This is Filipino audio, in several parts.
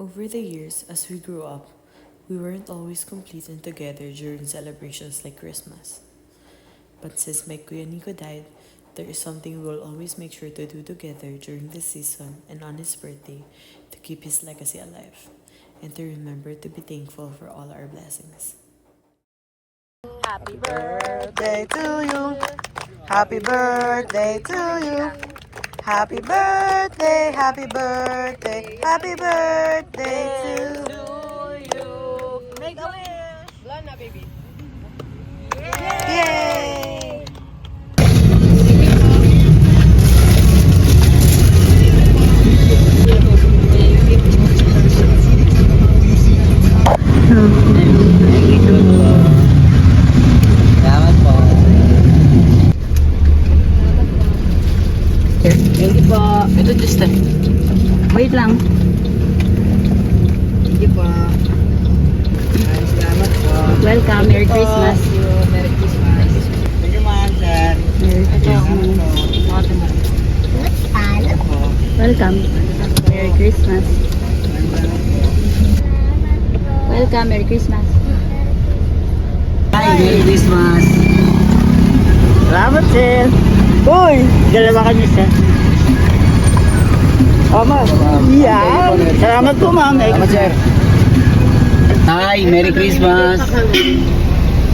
Over the years, as we grew up, we weren't always complete and together during celebrations like Christmas. But since my Kuya Nico died, there is something we will always make sure to do together during this season and on his birthday to keep his legacy alive and to remember to be thankful for all our blessings. Happy birthday to you. Happy birthday to you. Happy birthday, happy birthday, happy birthday to you. Make a wish. Blow na, baby. Yay! Salamat po. Thank you po. Ito just wait lang. Thank you po. Salamat po. Welcome, Merry Christmas. Thank you. Merry Christmas. Thank you, ma'am, sir. Welcome. Merry Christmas. Welcome, Merry Christmas. Hi, Merry Christmas. Salamat, sir. Uy, dalawa kami, sir. Oh, ma'am. Yeah. Salamat po, ma'am. Salamat, sir. Hi, Merry Christmas.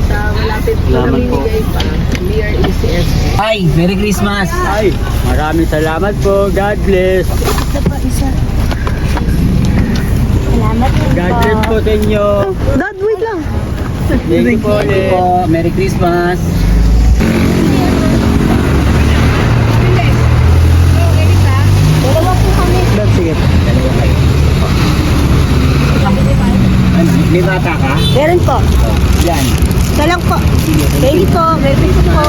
Sa malapit po Salamat po. namimigay pa, near ECS. Hi, Merry Christmas. Ay, maraming salamat po. God bless. Salamat po. God bless po sa inyo. Dad, wait lang. Thank you po, Thank you po. Merry Christmas. Dalawa po kami. Sige. Dalawa kayo. Ano, may bata ka? Meron po. Yan. Isa lang po. Thank you po. Merry Christmas po.